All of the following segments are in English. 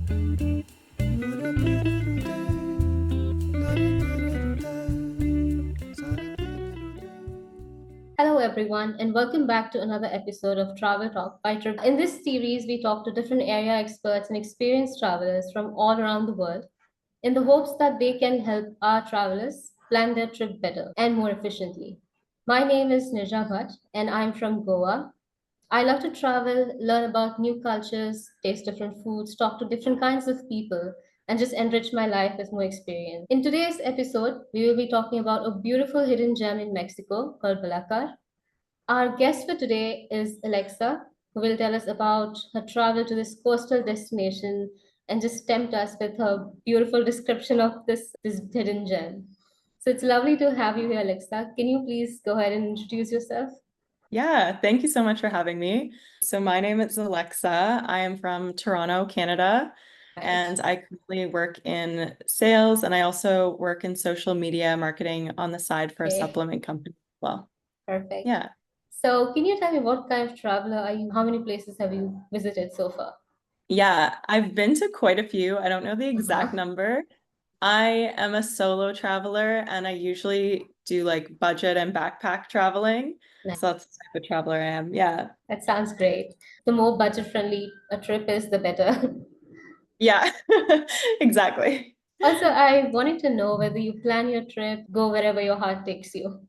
Hello, everyone, and welcome back to another episode of Travel Talk by Trip. In this series, we talk to different area experts and experienced travelers from all around the world in the hopes that they can help our travelers plan their trip better and more efficiently. My name is Nirja Bhatt, and I'm from Goa. I love to travel, learn about new cultures, taste different foods, talk to different kinds of people, and just enrich my life with more experience. In today's episode, we will be talking about a beautiful hidden gem in Mexico called Balacar. Our guest for today is Alexa, who will tell us about her travel to this coastal destination and just tempt us with her beautiful description of this hidden gem. So it's lovely to have you here, Alexa. Can you please go ahead and introduce yourself? Yeah, thank you so much for having me. So my name is Alexa. I am from Toronto, Canada, Right. and I currently work in sales and I also work in social media marketing on the side for a Okay, supplement company as well. perfect. Yeah. So can you tell me what kind of traveler are you? How many places have you visited so far? Yeah, I've been to quite a few. I don't know the exact Uh-huh. number. I am a solo traveler and I usually do like budget and backpack traveling. Nice. So that's the type of traveler I am. Yeah. That sounds great. The more budget-friendly a trip is, the better. Yeah, exactly. Also, I wanted to know whether you plan your trip, go wherever your heart takes you.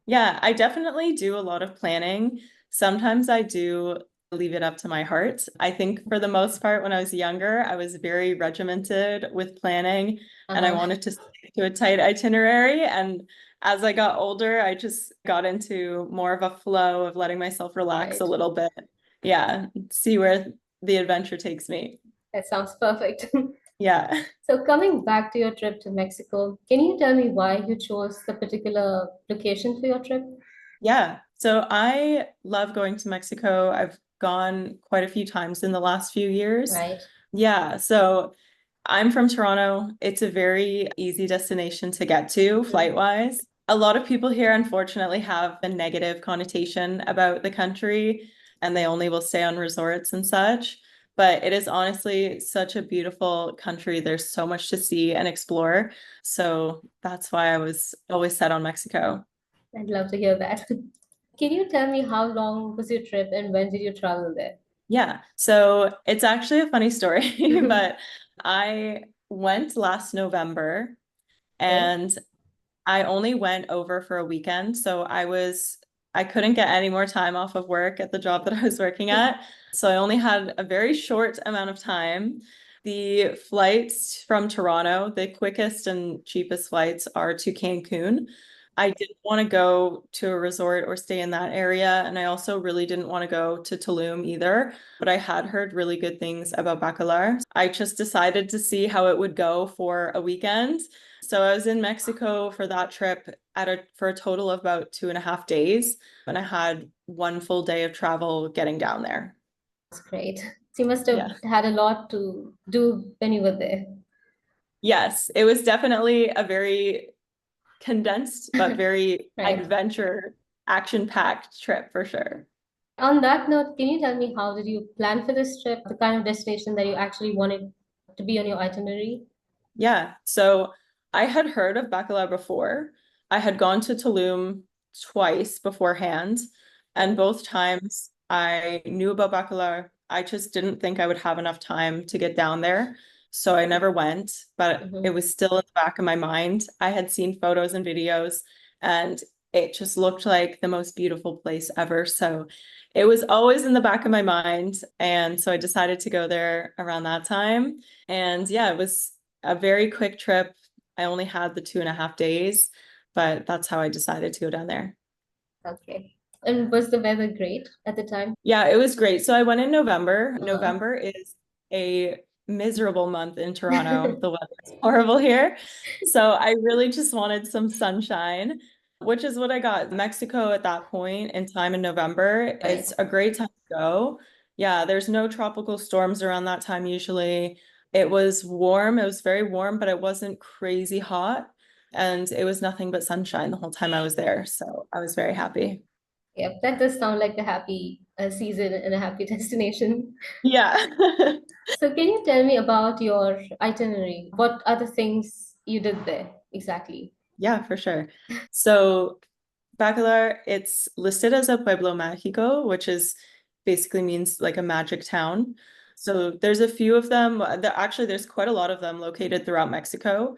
Yeah, I definitely do a lot of planning. Sometimes I do leave it up to my heart. I think for the most part, when I was younger, I was very regimented with planning and I Uh-huh. wanted to stick to a tight itinerary. And as I got older, I just got into more of a flow of letting myself relax a Right. little bit. Yeah, see where the adventure takes me. That sounds perfect. Yeah. So, coming back to your trip to Mexico, can you tell me why you chose the particular location for your trip? Yeah. So I love going to Mexico. I've gone quite a few times in the last few years. Right. Yeah. So I'm from Toronto. It's a very easy destination to get to Mhm. flight-wise. A lot of people here, unfortunately, have a negative connotation about the country and they only will stay on resorts and such. But it is honestly such a beautiful country. There's so much to see and explore. So that's why I was always set on Mexico. I'd love to hear that. Can you tell me how long was your trip and when did you travel there? Yeah, so it's actually a funny story, but I went last November Okay. and I only went over for a weekend. So I couldn't get any more time off of work at the job that I was working at. So I only had a very short amount of time. The flights from Toronto, the quickest and cheapest flights are to Cancun. I didn't want to go to a resort or stay in that area. And I also really didn't want to go to Tulum either. But I had heard really good things about Bacalar. I just decided to see how it would go for a weekend. So I was in Mexico for that trip for a total of about 2.5 days, and I had one full day of travel getting down there. That's great. So you must have Yeah. had a lot to do when you were there. Yes, it was definitely a very condensed but very Right. adventure action-packed trip for sure. On that note, can you tell me how did you plan for this trip, the kind of destination that you actually wanted to be on your itinerary? Yeah. So I had heard of Bacalar before. I had gone to Tulum twice beforehand, and Okay. both times I knew about Bacalar. I just didn't think I would have enough time to get down there. So I never went, but it Mhm. was still in the back of my mind. I had seen photos and videos, and it just looked like the most beautiful place ever. So it was always in the back of my mind. And so I decided to go there around that time. And yeah, it was a very quick trip. I only had the 2.5 days, but that's how I decided to go down there. Okay. And was the weather great at the time? Yeah, it was great. So I went in November. Uh, November is a miserable month in Toronto. The weather is horrible here. So I really just wanted some sunshine, which is what I got. Mexico at that point in time in November, right. it's a great time to go. Yeah, there's no tropical storms around that time usually. It was warm. It was very warm, but it wasn't crazy hot. And it was nothing but sunshine the whole time I was there. So I was very happy. Yep, that does sound like a happy a season and a happy destination. Yeah. So, can you tell me about your itinerary? What are the things you did there exactly? Yeah, for sure. So Bacalar, it's listed as a Pueblo Mágico, which is basically means like a magic town. So there's a few of them. Actually, there's quite a lot of them located throughout Mexico.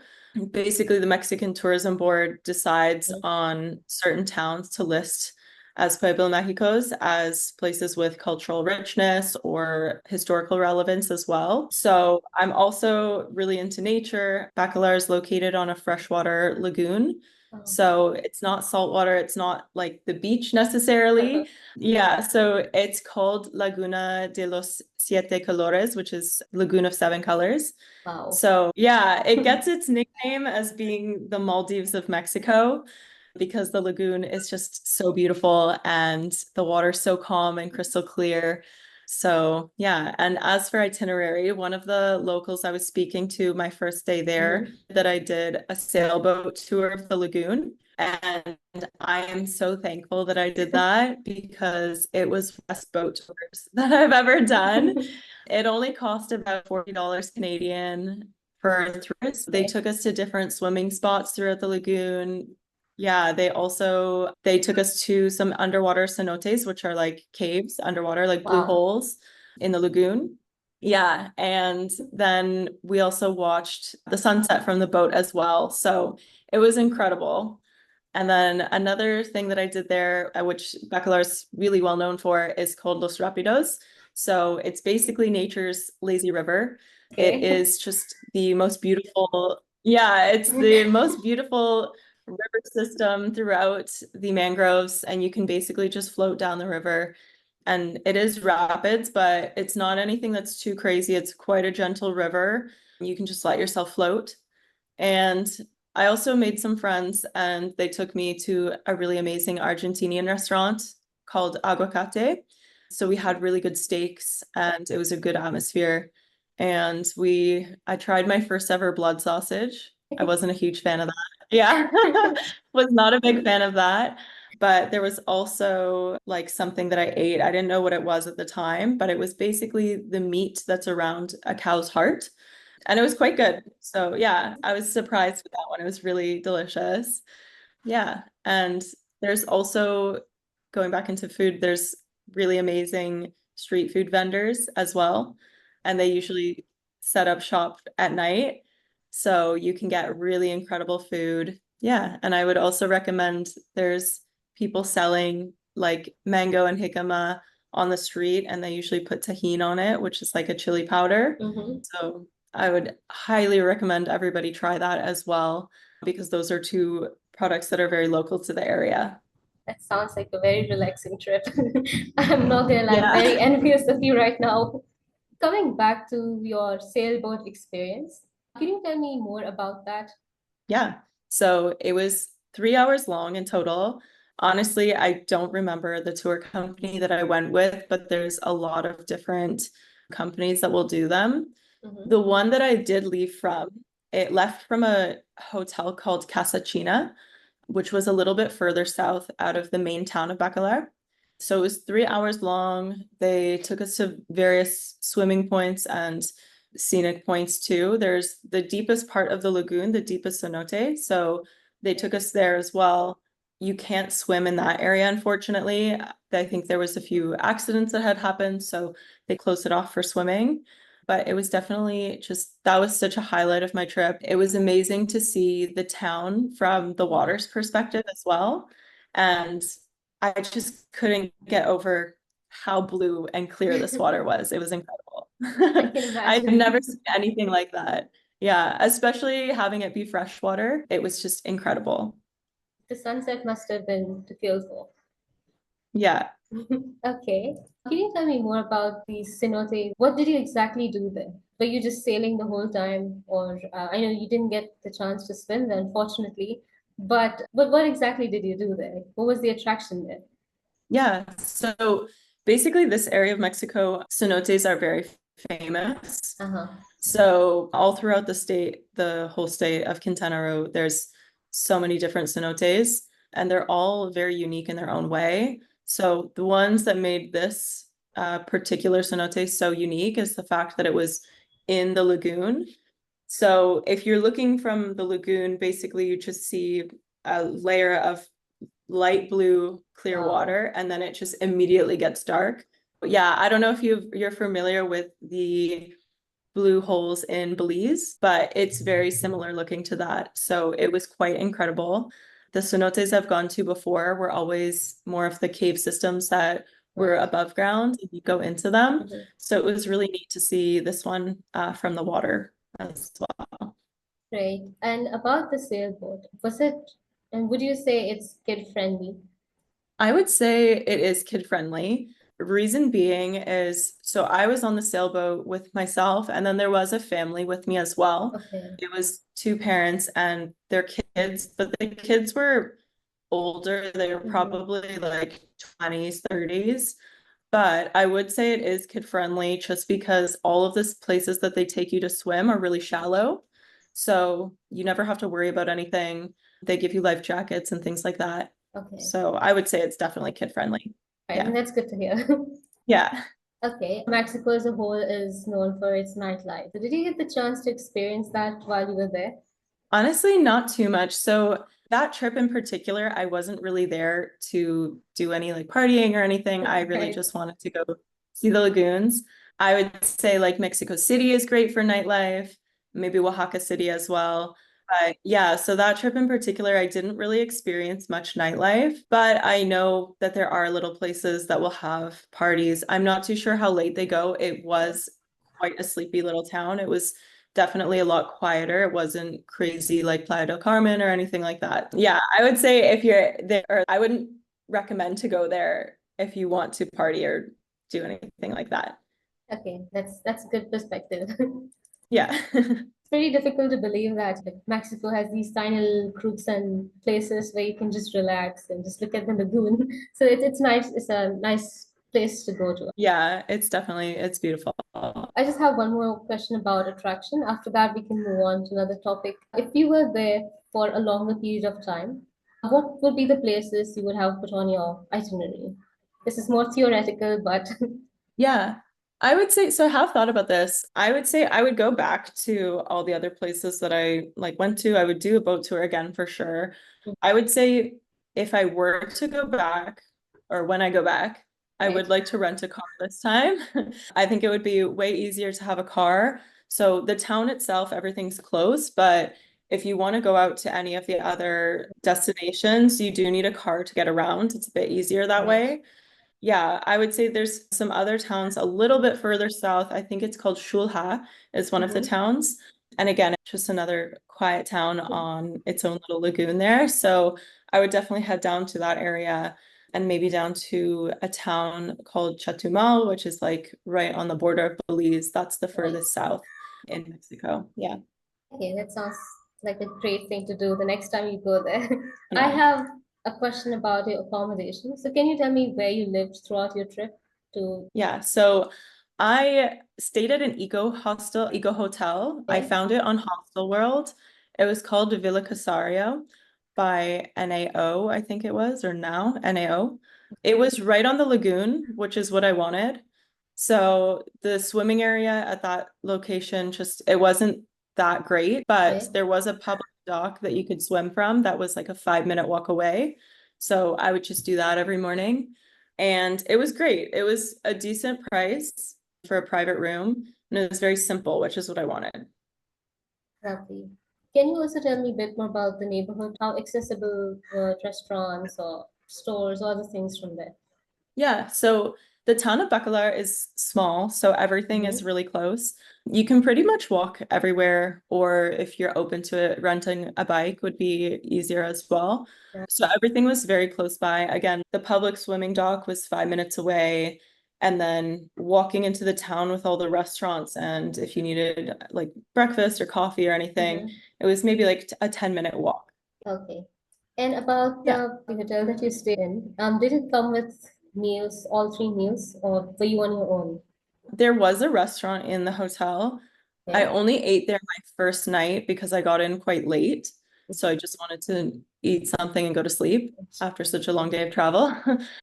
Basically, the Mexican Tourism Board decides on certain towns to list as Pueblo Mágicos as places with cultural richness or historical relevance as well. So I'm also really into nature. Bacalar is located on a freshwater lagoon. Oh. So it's not saltwater, it's not like the beach necessarily. Yeah, so it's called Laguna de los Siete Colores, which is Lagoon of Seven Colors. Wow. So yeah, it gets its nickname as being the Maldives of Mexico because the lagoon is just so beautiful and the water's so calm and crystal clear. So yeah, and as for itinerary, one of the locals I was speaking to my first day there Mhm. that I did a sailboat tour of the lagoon. And I am so thankful that I did that because it was the best boat tours that I've ever done. It only cost about $40 Canadian for tourists. They Okay. took us to different swimming spots throughout the lagoon. Yeah, they took us to some underwater cenotes, which are like caves underwater, like blue Wow. holes in the lagoon. Yeah, and then we also watched the sunset from the boat as well. So it was incredible. And then another thing that I did there, which Bacalar is really well known for, is called Los Rapidos. So it's basically nature's lazy river. It Okay. is just the most beautiful, yeah, it's the most beautiful river system throughout the mangroves, and you can basically just float down the river. And it is rapids, but it's not anything that's too crazy. It's quite a gentle river. You can just let yourself float. And I also made some friends, and they took me to a really amazing Argentinian restaurant called Aguacate. So we had really good steaks, and it was a good atmosphere. And I tried my first ever blood sausage. I wasn't a huge fan of that. Yeah, was not a big fan of that. But there was also like something that I ate. I didn't know what it was at the time, but it was basically the meat that's around a cow's heart. And it was quite good. So yeah, I was surprised with that one. It was really delicious. Yeah. And there's also going back into food, there's really amazing street food vendors as well. And they usually set up shop at night. So you can get really incredible food. Yeah. And I would also recommend there's people selling like mango and jicama on the street, and they usually put tahini on it, which is like a chili powder. Hmm. So I would highly recommend everybody try that as well because those are two products that are very local to the area. That sounds like a very relaxing trip. I'm not gonna lie, I'm Yeah. very envious of you right now. Coming back to your sailboat experience, can you tell me more about that? Yeah. So it was 3 hours long in total. Honestly, I don't remember the tour company that I went with, but there's a lot of different companies that will do them. Hmm. The one that I did leave from, it left from a hotel called Casa China, which was a little bit further south out of the main town of Bacalar. So it was 3 hours long. They took us to various swimming points and scenic points too. There's the deepest part of the lagoon, the deepest cenote. So they took us there as well. You can't swim in that area, unfortunately. I think there was a few accidents that had happened, so they closed it off for swimming. But it was definitely just that was such a highlight of my trip. It was amazing to see the town from the water's perspective as well. And I just couldn't get over how blue and clear this water was. It was incredible. I can I've imagine. never seen anything like that. Yeah, especially having it be freshwater. It was just incredible. The sunset must have been to kill for. Yeah. Okay. Can you tell me more about these cenotes? What did you exactly do there? Were you just sailing the whole time, or I know you didn't get the chance to swim there, unfortunately, but what exactly did you do there? What was the attraction there? Yeah. So basically, this area of Mexico, cenotes are very famous. Uh-huh. So all throughout the state, the whole state of Quintana Roo, there's so many different cenotes, and they're all very unique in their own way. So the ones that made this particular cenote so unique is the fact that it was in the lagoon. So if you're looking from the lagoon, basically you just see a layer of light blue clear Wow. water, and then it just immediately gets dark. But yeah, I don't know if you're familiar with the blue holes in Belize, but it's very similar looking to that. So it was quite incredible. The cenotes I've gone to before were always more of the cave systems that were Right. above ground and you go into them. Mhm. So it was really neat to see this one from the water as well. Great. And about the sailboat, and would you say it's kid friendly? I would say it is kid friendly. Reason being is, so I was on the sailboat with myself, and then there was a family with me as well. Okay. It was two parents and their kids, but the kids were older. They were Mm-hmm. probably like 20s, 30s. But I would say it is kid friendly just because all of the places that they take you to swim are really shallow. So you never have to worry about anything. They give you life jackets and things like that. Okay. So I would say it's definitely kid friendly. Right. Yeah. And that's good to hear. Yeah. Okay. Mexico as a whole is known for its nightlife. So did you get the chance to experience that while you were there? Honestly, not too much. So that trip in particular, I wasn't really there to do any like partying or anything. I really Right. just wanted to go see the lagoons. I would say like Mexico City is great for nightlife, maybe Oaxaca City as well. But yeah, so that trip in particular, I didn't really experience much nightlife, but I know that there are little places that will have parties. I'm not too sure how late they go. It was quite a sleepy little town. It was definitely a lot quieter. It wasn't crazy like Playa del Carmen or anything like that. Yeah, I would say if you're there, or I wouldn't recommend to go there if you want to party or do anything like that. Okay. That's a good perspective. Yeah. It's pretty difficult to believe that like, Mexico has these tiny little crooks and places where you can just relax and just look at the lagoon. So it's nice. It's a nice place to go to. Yeah, it's beautiful. I just have one more question about attraction. After that, we can move on to another topic. If you were there for a longer period of time, what would be the places you would have put on your itinerary? This is more theoretical, but Yeah, I would say so. I have thought about this. I would say I would go back to all the other places that I like went to. I would do a boat tour again for sure. I would say if I were to go back or when I go back, I right, would like to rent a car this time. I think it would be way easier to have a car. So the town itself, everything's close, but if you want to go out to any of the other destinations, you do need a car to get around. It's a bit easier that right. way. Yeah, I would say there's some other towns a little bit further south. I think it's called Shulha is one of the Mm-hmm. towns. And again, it's just another quiet town on its own little lagoon there. So I would definitely head down to that area and maybe down to a town called Chetumal, which is like right on the border of Belize. That's the Right. furthest south in Mexico. Yeah. Okay, that sounds like a great thing to do the next time you go there. I Yeah. have a question about your accommodation. So can you tell me where you lived throughout your trip to, Yeah, so I stayed at an eco hotel. I okay, found it on Hostel World. It was called Villa Casario by NAO, I think it was, or now NAO. It was right on the lagoon, which is what I wanted. So the swimming area at that location just it wasn't that great, but okay, there was a public dock that you could swim from that was like a 5-minute walk away. So I would just do that every morning. And it was great. It was a decent price for a private room, and it was very simple, which is what I wanted. lovely. Can you also tell me a bit more about the neighborhood? How accessible were restaurants or stores or other things from there? Yeah, so the town of Bacalar is small, so everything is Mm-hmm. really close. You can pretty much walk everywhere, or if you're open to it, renting a bike would be easier as well. Yeah. So everything was very close by. Again, the public swimming dock was 5 minutes away, and then walking into the town with all the restaurants, and if you needed like breakfast or coffee or anything, Mm-hmm. it was maybe like a 10-minute walk. Okay. And about Yeah. the hotel that you stayed in, did it come with meals, all three meals, or were you on your own? There was a restaurant in the hotel. I Okay. only ate there my first night because I got in quite late. So I just wanted to eat something and go to sleep after such a long day of travel.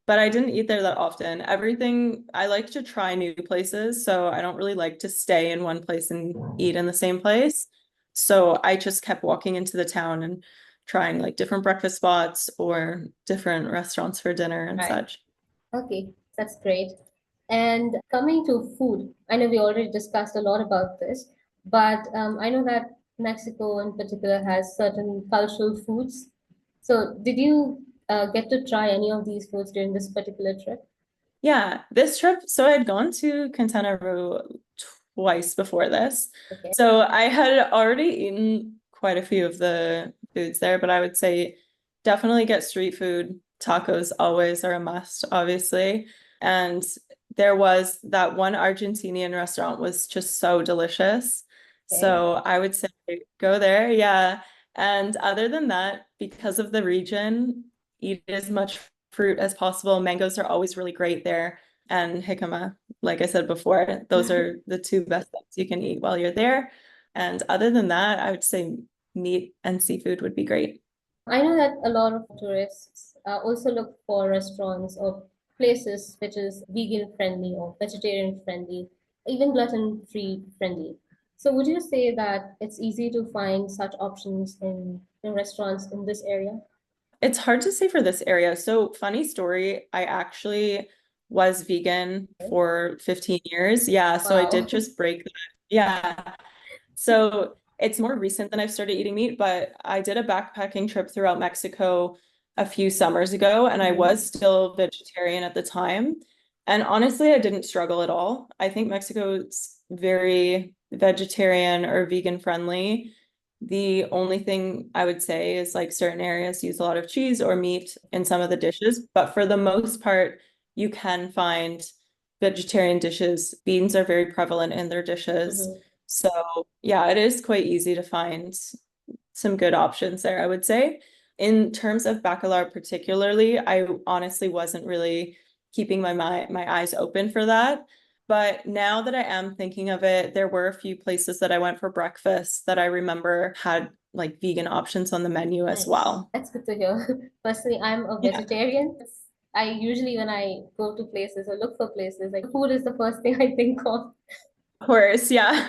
But I didn't eat there that often. Everything, I like to try new places. So I don't really like to stay in one place and eat in the same place. So I just kept walking into the town and trying like different breakfast spots or different restaurants for dinner and Right. such. Okay, that's great. And coming to food, I know we already discussed a lot about this, but I know that Mexico in particular has certain cultural foods. So, did you get to try any of these foods during this particular trip? Yeah, this trip, so I had gone to Quintana Roo twice before this. Okay. So I had already eaten quite a few of the foods there, but I would say definitely get street food. Tacos always are a must, obviously. And there was that one Argentinian restaurant was just so delicious. Okay. So I would say go there, yeah. And other than that, because of the region, eat as much fruit as possible. Mangoes are always really great there. And jicama, like I said before, those are the two best things you can eat while you're there. And other than that, I would say meat and seafood would be great. I know that a lot of tourists also look for restaurants or places which is vegan friendly or vegetarian friendly, even gluten free friendly. So would you say that it's easy to find such options in restaurants in this area? It's hard to say for this area. So, funny story, I actually was vegan for 15 years. Yeah, so I did Wow. just break that. Yeah. So it's more recent than I've started eating meat, but I did a backpacking trip throughout Mexico a few summers ago, and I Mhm. was still vegetarian at the time. And honestly, I didn't struggle at all. I think Mexico's very vegetarian or vegan friendly. The only thing I would say is like certain areas use a lot of cheese or meat in some of the dishes, but for the most part, you can find vegetarian dishes. Beans are very prevalent in their dishes. Mhm. So yeah, it is quite easy to find some good options there, I would say. In terms of Bacalar particularly, I honestly wasn't really keeping my eyes open for that. But now that I am thinking of it, there were a few places that I went for breakfast that I remember had like vegan options on the menu as Nice. well. That's good to hear. Personally, I'm a Yeah, vegetarian. I usually, when I go to places or look for places, like food is the first thing I think of. of course. Yeah.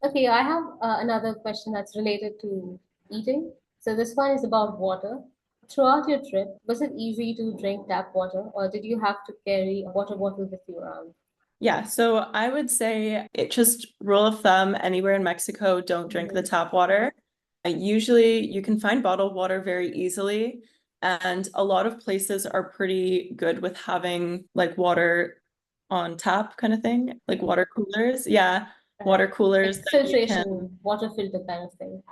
Okay, I have another question that's related to eating. So this one is about water. Throughout your trip, was it easy to drink tap water, or did you have to carry a water bottle with you around? Yeah, so I would say it just rule of thumb anywhere in Mexico, don't drink the Mhm. tap water. Usually you can find bottled water very easily, and a lot of places are pretty good with having like water on tap kind of thing, like water coolers. Yeah, water coolers Like that you can filtration, water filter kind of thing.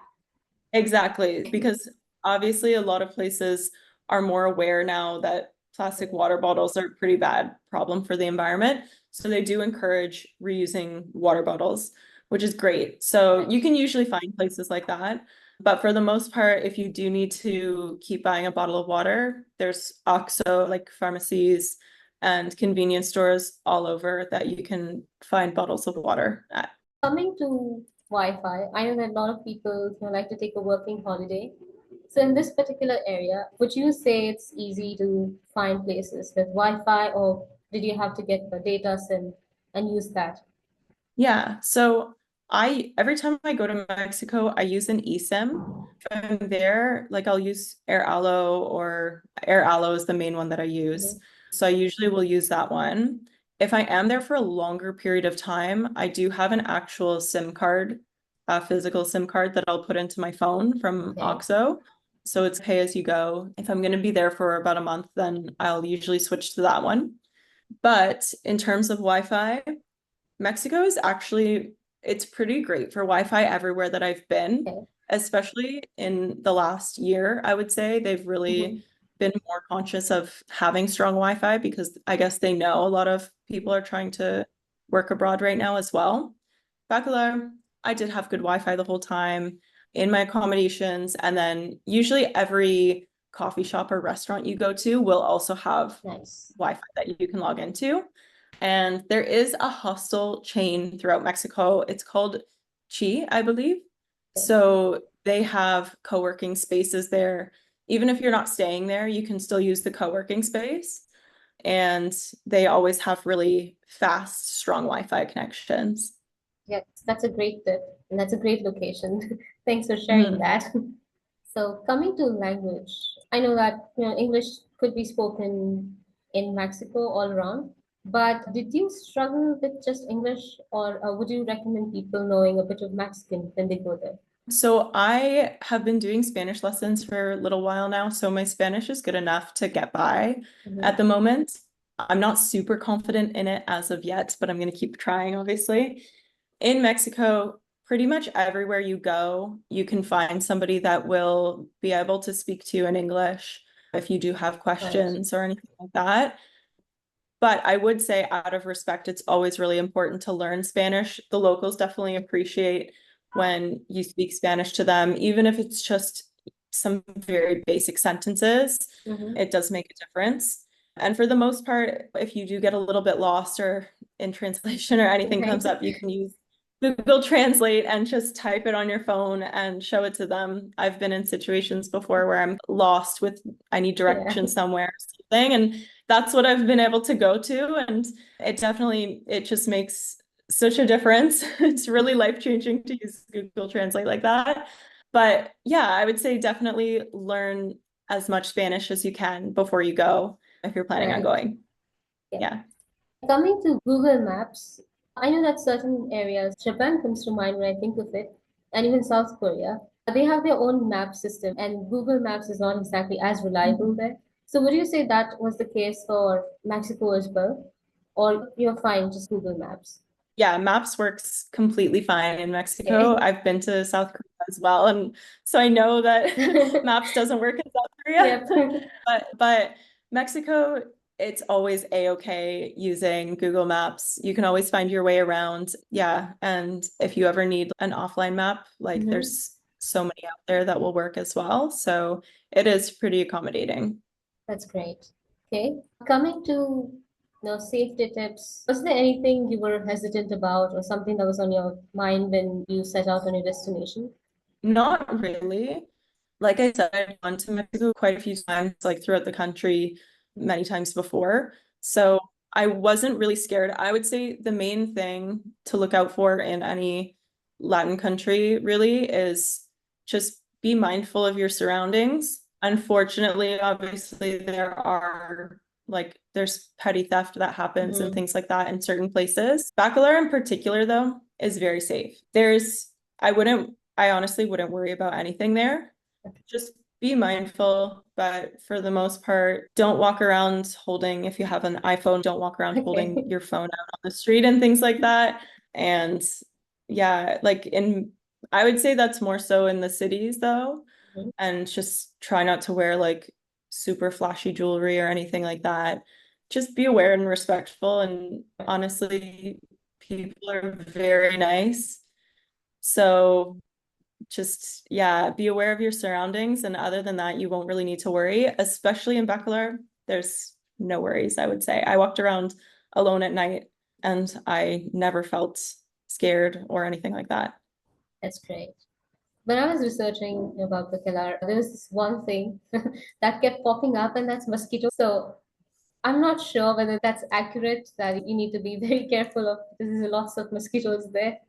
exactly, because obviously a lot of places are more aware now that plastic water bottles are a pretty bad problem for the environment. So they do encourage reusing water bottles, which is great. So you Nice. can usually find places like that. But for the most part, if you do need to keep buying a bottle of water, there's OXXO, like pharmacies and convenience stores all over that you can find bottles of water at. Coming to Wi-Fi, I know that a lot of people like to take a working holiday. So in this particular area, would you say it's easy to find places with Wi-Fi, or did you have to get the data SIM and use that? Yeah, so I every time I go to Mexico, I use an eSIM. If I'm there, like I'll use Air Allo or Air Allo is the main one that I use. Mhm. So I usually will use that one. If I am there for a longer period of time, I do have an actual SIM card, a physical SIM card that I'll put into my phone from Okay. OXXO. So it's pay as you go. If I'm going to be there for about a month, then I'll usually switch to that one. But in terms of Wi-Fi, Mexico is actually it's pretty great for Wi-Fi everywhere that I've been, Okay. especially in the last year, I would say they've really Mhm. been more conscious of having strong Wi-Fi because I guess they know a lot of people are trying to work abroad right now as well. Bacalar, I did have good Wi-Fi the whole time in my accommodations, and then usually every coffee shop or restaurant you go to will also have Nice. Wi-Fi that you can log into. And there is a hostel chain throughout Mexico. It's called Chi, I believe. So they have co-working spaces there. Even if you're not staying there, you can still use the co-working space. And they always have really fast, strong Wi-Fi connections. Yes, that's a great tip, and that's a great location. Thanks for sharing Mhm. that. So, coming to language, I know that English could be spoken in Mexico all around, but did you struggle with just English, or would you recommend people knowing a bit of Mexican when they go there? So I have been doing Spanish lessons for a little while now, so my Spanish is good enough to get by at the Hmm. moment. I'm not super confident in it as of yet, but I'm going to keep trying, obviously. In Mexico, pretty much everywhere you go, you can find somebody that will be able to speak to you in English if you do have Right, questions or anything like that. But I would say, out of respect, it's always really important to learn Spanish. The locals definitely appreciate when you speak Spanish to them, even if it's just some very basic sentences, hmm. it does make a difference. And for the most part, if you do get a little bit lost or in translation or anything Right, comes up, you can use Google Translate and just type it on your phone and show it to them. I've been in situations before where I'm lost with, I need yeah, directions somewhere or something, and that's what I've been able to go to. And it just makes such a difference. It's really life-changing to use Google Translate like that. But yeah, I would say definitely learn as much Spanish as you can before you go if you're planning on right. going. Yeah. Yeah. Coming to Google Maps, I know that certain areas, Japan comes to mind when I think of it, and even South Korea, they have their own map system, and Google Maps is not exactly as reliable there. So, would you say that was the case for Mexico as well? Or you're fine, just Google Maps? Yeah, Maps works completely fine in Mexico. Okay. I've been to South Korea as well, and so I know that Maps doesn't work in South Korea. Yep. But Mexico, it's always a-okay using Google Maps. You can always find your way around. Yeah, and if you ever need an offline map, like Hmm. there's so many out there that will work as well. So it is pretty accommodating. That's great. Okay. Coming to safety tips, was there anything you were hesitant about or something that was on your mind when you set out on your destination? Not really. Like I said, I've gone to Mexico quite a few times, like throughout the country, many times before. So I wasn't really scared. I would say the main thing to look out for in any Latin country really is just be mindful of your surroundings. Unfortunately, obviously, there's petty theft that happens and Hmm. things like that in certain places. Bacalar in particular, though, is very safe. I honestly wouldn't worry about anything there. Just be mindful, but for the most part, don't walk around holding, if you have an iPhone, don't walk around Okay. holding your phone out on the street and things like that. And yeah, I would say that's more so in the cities though. Mhm. And just try not to wear like super flashy jewelry or anything like that. Just be aware and respectful. And honestly, people are very nice. So just, yeah, be aware of your surroundings. And other than that, you won't really need to worry, especially in Bacalar. There's no worries, I would say. I walked around alone at night and I never felt scared or anything like that. That's great. When I was researching about Bacalar, there was this one thing that kept popping up, and that's mosquitoes. So I'm not sure whether that's accurate, that you need to be very careful of because there's lots of mosquitoes there.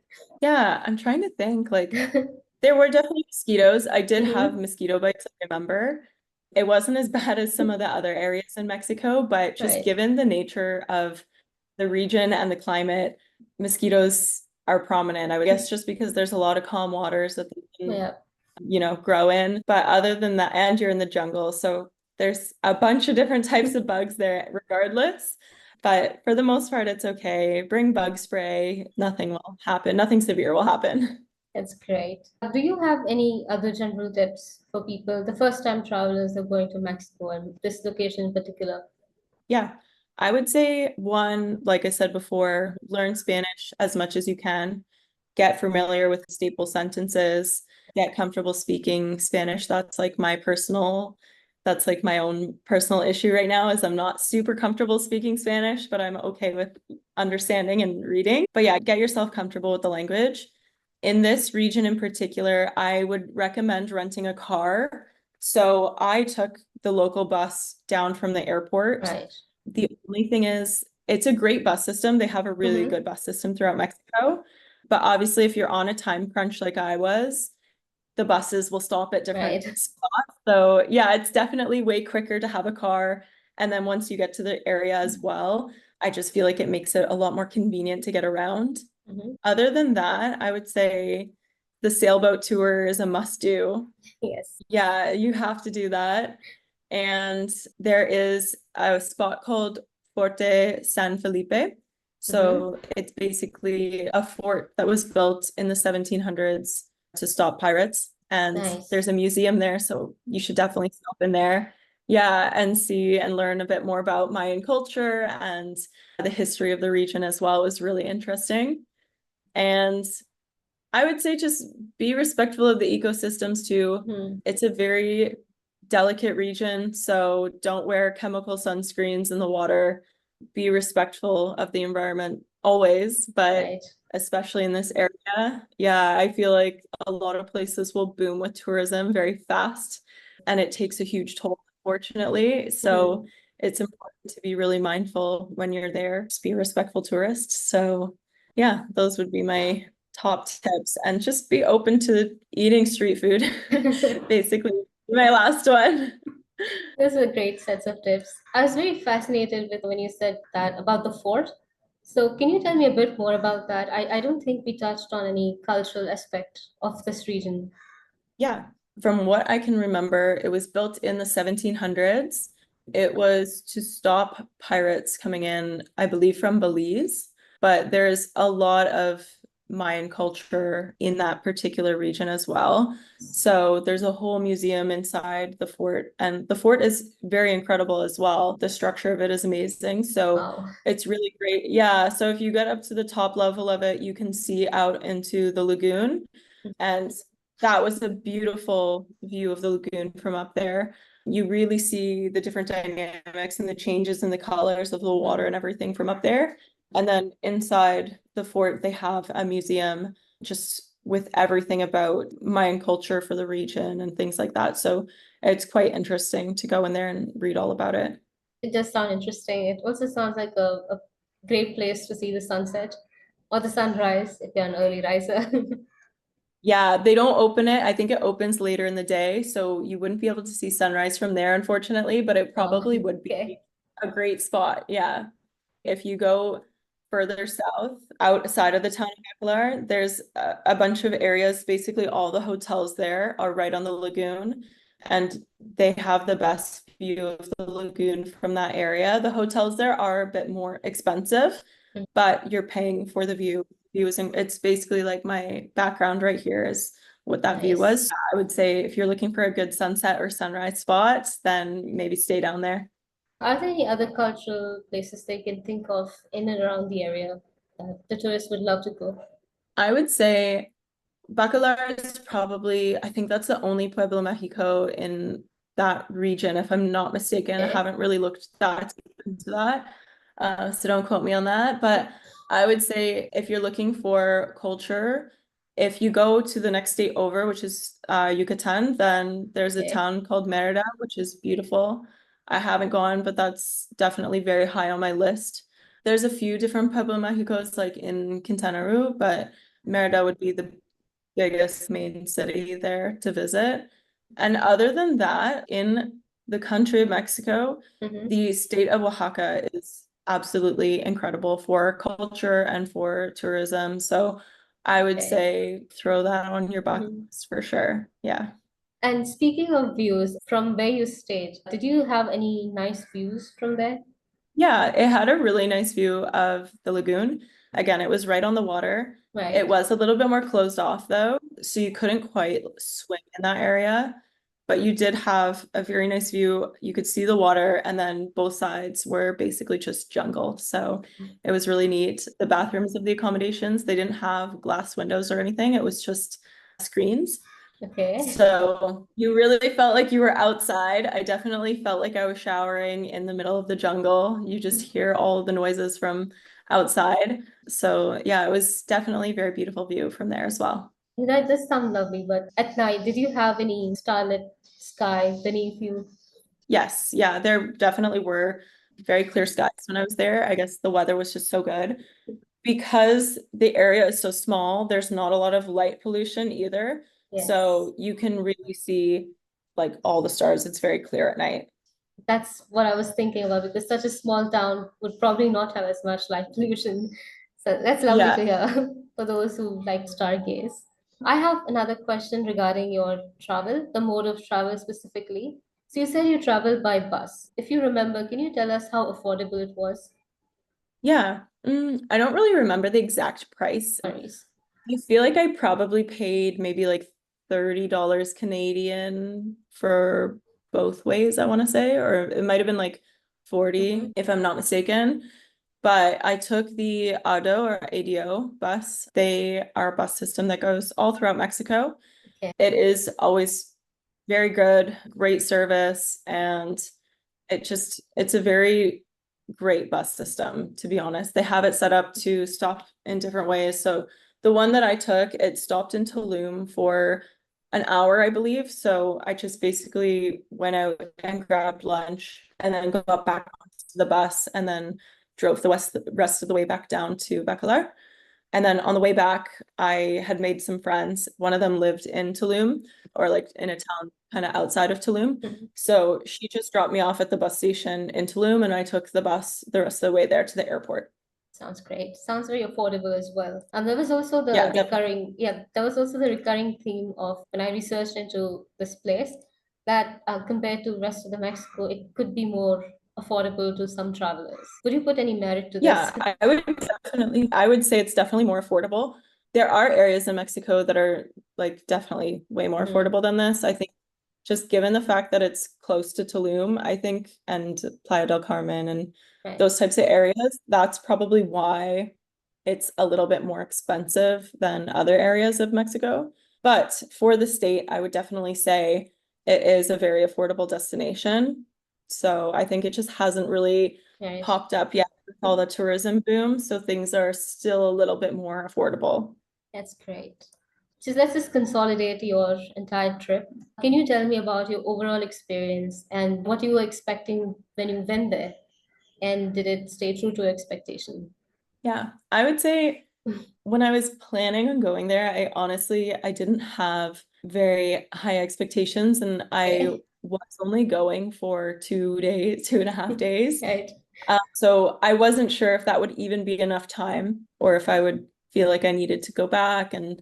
Yeah, I'm trying to think like there were definitely mosquitoes. I did have Hmm. mosquito bites, I remember. It wasn't as bad as some of the other areas in Mexico, but just Right. given the nature of the region and the climate, mosquitoes are prominent. I would guess just because there's a lot of calm waters that they can, Yeah, grow in. But other than that, and you're in the jungle, so there's a bunch of different types of bugs there regardless. But for the most part, it's okay. Bring bug spray. Nothing will happen. Nothing severe will happen. that's great. Do you have any other general tips for people, the first time travelers who are going to Mexico and this location in particular? Yeah, I would say one, like I said before, learn Spanish as much as you can. Get familiar with staple sentences, get comfortable speaking Spanish. That's like my own personal issue right now is I'm not super comfortable speaking Spanish, but I'm okay with understanding and reading. But yeah, get yourself comfortable with the language. in this region in particular, I would recommend renting a car. So I took the local bus down from the airport. Right. The only thing is, it's a great bus system. They have a really Mm-hmm. good bus system throughout Mexico. But obviously, if you're on a time crunch like I was, the buses will stop at different Right. spots. So yeah, it's definitely way quicker to have a car. And then once you get to the area as well, I just feel like it makes it a lot more convenient to get around. Mm-hmm. Other than that, I would say the sailboat tour is a must do. Yes. Yeah, you have to do that. And there is a spot called Forte San Felipe. Mm-hmm. So it's basically a fort that was built in the 1700s to stop pirates. And Nice. there's a museum there, so you should definitely stop in there. Yeah, and see and learn a bit more about Mayan culture and the history of the region as well. It was really interesting. And I would say just be respectful of the ecosystems too. Mm-hmm. It's a very delicate region, so don't wear chemical sunscreens in the water. Be respectful of the environment always, but Right. especially in this area. Yeah, I feel like a lot of places will boom with tourism very fast, and it takes a huge toll, unfortunately. Mm-hmm. So it's important to be really mindful when you're there. Just be a respectful tourist. So yeah, those would be my top tips, and just be open to eating street food. Basically, my last one. Those were great sets of tips. I was very fascinated with when you said that about the fort. So, can you tell me a bit more about that? I don't think we touched on any cultural aspect of this region. Yeah, from what I can remember, it was built in the 1700s. It was to stop pirates coming in, I believe, from Belize, but there's a lot of Mayan culture in that particular region as well. So there's a whole museum inside the fort, and the fort is very incredible as well. The structure of it is amazing. So Wow. it's really great. Yeah, so if you get up to the top level of it, you can see out into the lagoon. And that was a beautiful view of the lagoon from up there. You really see the different dynamics and the changes in the colors of the water Mm. and everything from up there. And then inside the fort, they have a museum just with everything about Mayan culture for the region and things like that. So it's quite interesting to go in there and read all about it. It does sound interesting. It also sounds like a great place to see the sunset or the sunrise if you're an early riser. Yeah, they don't open it. I think it opens later in the day, so you wouldn't be able to see sunrise from there, unfortunately, but it Oh, probably would okay. be a great spot. Yeah. If you go further south, outside of the town of Bacalar, there's a bunch of areas. Basically, all the hotels there are right on the lagoon, and they have the best view of the lagoon from that area. The hotels there are a bit more expensive, Mm. but you're paying for the view. It's basically like my background right here is what that view Nice. was. I would say if you're looking for a good sunset or sunrise spot, then maybe stay down there. Are there any other cultural places they can think of in and around the area that the tourists would love to go? I would say Bacalar is probably, I think that's the only Pueblo Mexico in that region, if I'm not mistaken. I Okay. haven't really looked that deep into that. So don't quote me on that. But I would say if you're looking for culture, if you go to the next state over, which is Yucatan, then there's a Okay. town called Merida, which is beautiful. I haven't gone, but that's definitely very high on my list. There's a few different Pueblo Mexicos like in Quintana Roo, but Merida would be the biggest main city there to visit. And other than that, in the country of Mexico, Mm-hmm. the state of Oaxaca is absolutely incredible for culture and for tourism. So I would Okay. say throw that on your bucket Mm-hmm. list for sure. Yeah. And speaking of views, from where you stayed, did you have any nice views from there? Yeah, it had a really nice view of the lagoon. Again, it was right on the water. It Right. was a little bit more closed off though, so you couldn't quite swim in that area, but you did have a very nice view. You could see the water, and then both sides were basically just jungle. So it was really neat. The bathrooms of the accommodations, they didn't have glass windows or anything. It was just screens. Okay. So you really felt like you were outside. I definitely felt like I was showering in the middle of the jungle. You just hear all the noises from outside. So yeah, it was definitely a very beautiful view from there as well. That does sound lovely, but at night, did you have any starlit sky beneath you? Yes, yeah, there definitely were very clear skies when I was there. I guess the weather was just so good. Because the area is so small, there's not a lot of light pollution either. Yes. So you can really see like all the stars. It's very clear at night. That's what I was thinking about because such a small town would probably not have as much light pollution. So that's lovely to Yeah. hear for those who like stargaze. I have another question regarding your travel, the mode of travel specifically. So you said you traveled by bus. If you remember, can you tell us how affordable it was? Yeah. I don't really remember the exact price. Worries. I feel like I probably paid maybe like $30 Canadian for both ways, I want to say, or it might have been like Mm-hmm. 40 if I'm not mistaken. But I took the ADO or ADO bus. They are a bus system that goes all throughout Mexico. Okay. It is always very good, great service, and it's a very great bus system, to be honest. They have it set up to stop in different ways. So the one that I took, it stopped in Tulum for an hour, I believe. So I just basically went out and grabbed lunch and then got back to the bus and then drove rest of the way back down to Bacalar. And then on the way back, I had made some friends. One of them lived in Tulum or like in a town kind of outside of Tulum. Mhm. So she just dropped me off at the bus station in Tulum and I took the bus the rest of the way there to the airport. Sounds great. Sounds very affordable as well. And there was also the Yeah, definitely. recurring, yeah, there was also the recurring theme of when I researched into this place that compared to rest of the Mexico, it could be more affordable to some travelers. Would you put any merit to this? Yeah, I would say it's definitely more affordable. There are areas in Mexico that are like definitely way more Mhm. affordable than this. I think just given the fact that it's close to Tulum, I think, and Playa del Carmen and Right. those types of areas, that's probably why it's a little bit more expensive than other areas of Mexico. But for the state, I would definitely say it is a very affordable destination. So I think it just hasn't really Right. popped up yet with all the tourism boom. So things are still a little bit more affordable. That's great. So let's just consolidate your entire trip. Can you tell me about your overall experience and what you were expecting when you went there? And did it stay true to expectation? Yeah, I would say when I was planning on going there, I didn't have very high expectations and I Okay. was only going for 2 days, 2.5 days. Right. So I wasn't sure if that would even be enough time or if I would feel like I needed to go back and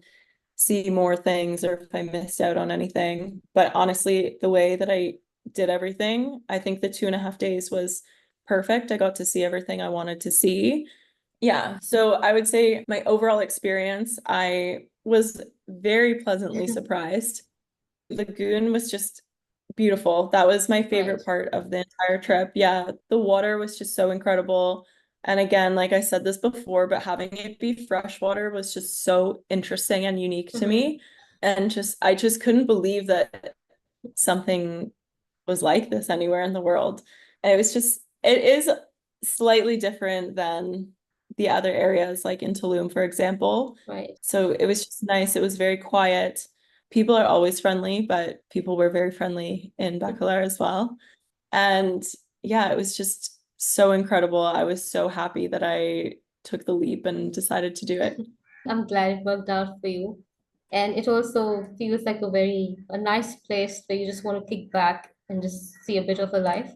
see more things or if I missed out on anything. But honestly, the way that I did everything, I think the 2.5 days was perfect. I got to see everything I wanted to see. Yeah, so I would say my overall experience, I was very pleasantly surprised. Lagoon was just beautiful. That was my Right. favorite part of the entire trip. Yeah, the water was just so incredible. And again, like I said this before, but having it be freshwater was just so interesting and unique to Mm-hmm. me. And just I just couldn't believe that something was like this anywhere in the world. And it is slightly different than the other areas, like in Tulum, for example. Right. So it was just nice. It was very quiet. People are always friendly, but people were very friendly in Bacalar as well. And yeah, it was just so incredible. I was so happy that I took the leap and decided to do it. I'm glad it worked out for you. And it also feels like a nice place where you just want to kick back and just see a bit of a life,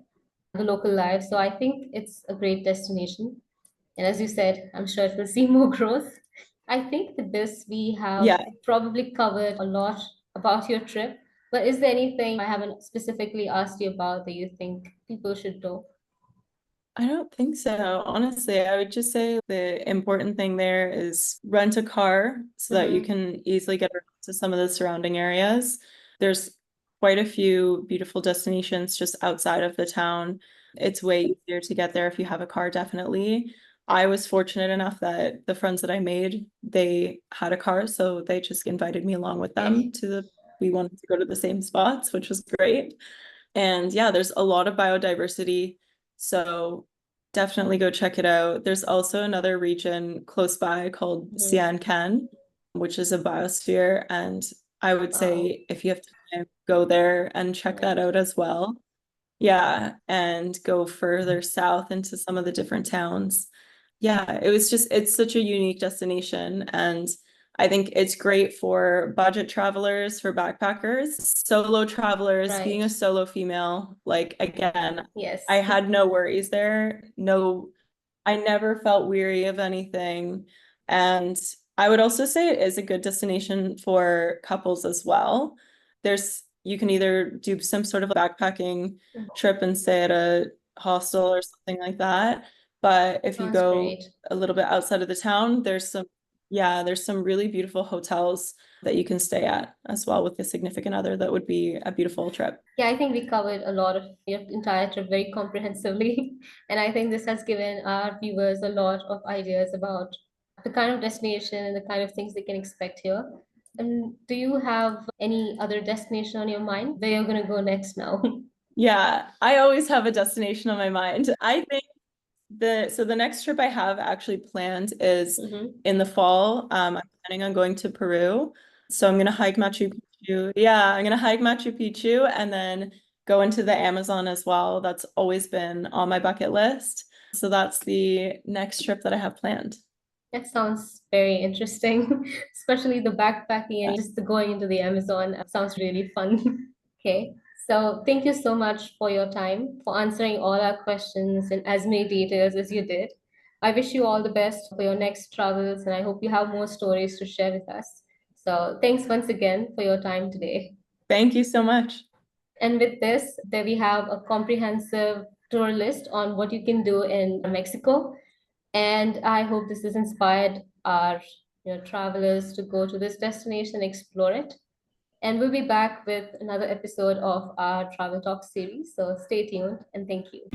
the local life. So I think it's a great destination. And as you said, I'm sure it will see more growth. I think with this, we have Yeah, probably covered a lot about your trip. But is there anything I haven't specifically asked you about that you think people should know? I don't think so. Honestly, I would just say the important thing there is rent a car so that you Mm-hmm. can easily get around to some of the surrounding areas. There's quite a few beautiful destinations just outside of the town. It's way easier to get there if you have a car, definitely. I was fortunate enough that the friends that I made, they had a car, so they just invited me along with them Okay. to we wanted to go to the same spots, which was great. And yeah, there's a lot of biodiversity. So definitely go check it out. There's also another region close by called Mhm. Sian Can, which is a biosphere. And I would Wow. say if you have time, go there and check that out as well. Yeah, and go further south into some of the different towns. Yeah, it's such a unique destination. And I think it's great for budget travelers, for backpackers, solo travelers, being a Right. solo female. Like, again, Yes. I had no worries there. No, I never felt weary of anything. And I would also say it is a good destination for couples as well. You can either do some sort of backpacking trip and stay at a hostel or something like that. But if you Sounds go great. a little bit outside of the town, yeah, there's some really beautiful hotels that you can stay at as well with a significant other. That would be a beautiful trip. Yeah, I think we covered a lot of your entire trip very comprehensively. And I think this has given our viewers a lot of ideas about the kind of destination and the kind of things they can expect here. And do you have any other destination on your mind where you're going to go next now? Yeah, I always have a destination on my mind. I think the next trip I have actually planned is Hmm. in the fall. I'm planning on going to Peru. So I'm gonna hike Machu Picchu. Yeah, I'm gonna hike Machu Picchu and then go into the Amazon as well. That's always been on my bucket list. So that's the next trip that I have planned. That sounds very interesting, especially the backpacking and just the going into the Amazon sounds really fun. Okay, so thank you so much for your time, for answering all our questions in as many details as you did. I wish you all the best for your next travels, and I hope you have more stories to share with us. So thanks once again for your time today. Thank you so much. And with this, there we have a comprehensive tour list on what you can do in Mexico. And I hope this has inspired our travelers to go to this destination, explore it. And we'll be back with another episode of our Travel Talk series. So stay tuned and thank you.